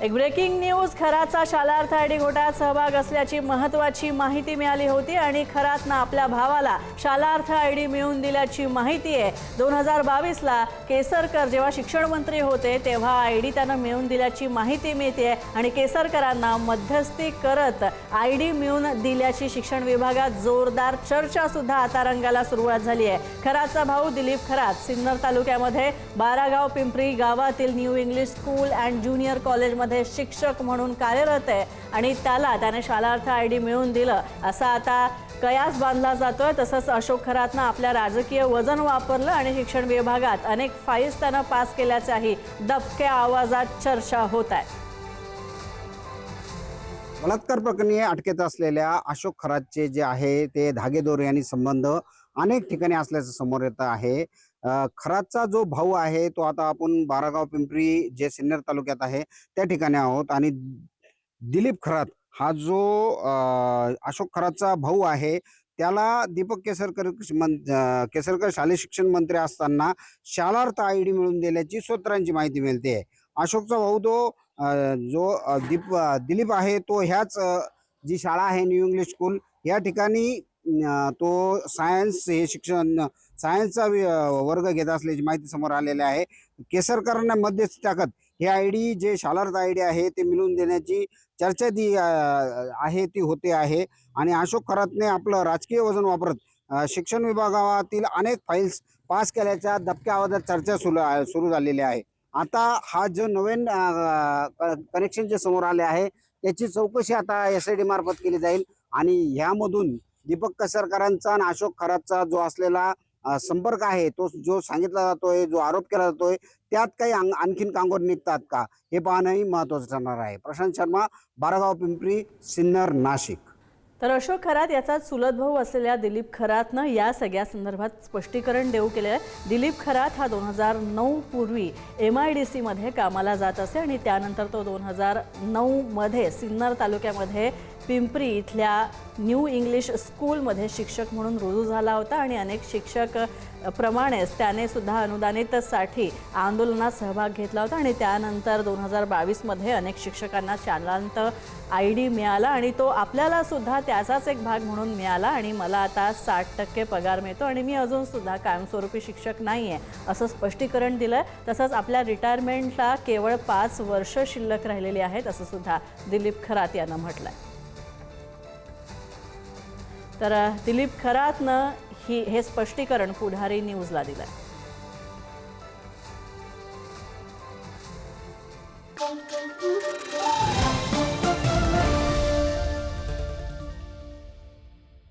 एक breaking news, खराचा Shalarth ID घोटाळ्यात सहभाग असल्याची महत्त्वाची माहिती मिळाली होती आणि खरातनं आपल्या भावाला शालार्थ आयडी मिळवून दिल्याची माहिती आहे। 2022ला केसरकर जेव्हा शिक्षण मंत्री होते तेव्हा आयडी त्यानं मिळवून दिल्याची माहिती मिळते आणि केसरकरांना मध्यस्थी करत आयडी मिळवून दिल्याची शिक्षण विभागात जोरदार चर्चा सुद्धा आता रंगाला सुरुवात झाली आहे। खराचा भाऊ दिलीप खरात सिन्नर तालुक्यामध्ये बारागाव पिंपरी गावातील new English school and junior college शिक्षक म्हणून कार्यरत आहे आणि त्याने शालार्थ आयडी मिळवून दिलं असा आता कयास बांधला जातोय। तसंच अशोक खरातनं आपल्या राजकीय वजन वापरलं आणि शिक्षण विभागात अनेक फाईल्स त्यानं पास केल्याच्याही दबक्या आवाजात चर्चा होत आहे। बलात्कार प्रकरणी अटकेत असलेल्या अशोक खरातचे जे आहे ते धागेदोरे यांनी संबंध अनेक ठिकाणी असल्याचं समोर येत आहे। खरातचा जो भाऊ आहे तो आता आपण बारागाव पिंपरी जे सिन्नर तालुक्यात आहे त्या ठिकाणी आहोत आणि दिलीप खरात हा जो अशोक खरातचा भाऊ आहे त्याला दीपक केसरकर शालेय शिक्षण मंत्री असताना शालार्थ आयडी मिळवून दिल्याची सूत्रांची माहिती मिळते। अशोकचा भाऊ तो दिलीप आहे तो ह्याच जी शाळा आहे न्यू इंग्लिश स्कूल या ठिकाणी तो सायन्सचा वर्ग घेत असल्याची माहिती समोर आलेली आहे। केसरकरांना मध्यस्थी टाकत हे आयडी जे शालार्थ आयडी आहे ते मिळवून देण्याची चर्चा ती होते आहे आणि अशोक खरातने आपलं राजकीय वजन वापरत शिक्षण विभागातील अनेक फाईल्स पास केल्याच्या दबक्या आवाजात चर्चा सुरू झालेली आहे। आता हा जो नवीन कनेक्शन जे समोर आले आहे त्याची चौकशी आता SID मार्फत केली जाईल आणि ह्यामधून दीपक केसरकरांचा आणि अशोक खरातचा जो असलेला संपर्क आहे तो जो सांगितला जातोय, जो आरोप केला जातोय त्यात काही आणखीन कांगोर निघतात का हे पाहणंही महत्त्वाचं ठरणार आहे। प्रशांत शर्मा, बारागाव पिंपरी, सिन्नर, नाशिक। तर अशोक खरात याचा चुलत भाऊ असलेल्या दिलीप खरातनं या सगळ्या संदर्भात स्पष्टीकरण देऊ केले आहे। दिलीप खरात हा 2009 पूर्वी MIDC मध्ये कामाला जात असे आणि त्यानंतर तो 2009 मध्ये सिन्नर तालुक्यामध्ये पिंपरी इथल्या न्यू इंग्लिश स्कूलमध्ये शिक्षक म्हणून रुजू झाला होता आणि अनेक शिक्षक प्रमाणेच त्याने सुद्धा अनुदानितसाठी आंदोलनात सहभाग घेतला होता आणि त्यानंतर 2022 मध्ये अनेक शिक्षकांना शालांत आयडी मिळाला आणि तो आपल्याला सुद्धा त्याचाच एक भाग म्हणून मिळाला आणि मला आता 60% पगार मिळतो आणि मी अजून सुद्धा कायमस्वरूपी शिक्षक नाही आहे असं स्पष्टीकरण दिलं। तसंच आपल्या रिटायरमेंटला केवळ 5 वर्ष शिल्लक राहिलेली आहेत असं सुद्धा दिलीप खरात यांना म्हटलंय। तर दिलीप खरातनं हे स्पष्टीकरण पुढारी न्यूजला दिलंय।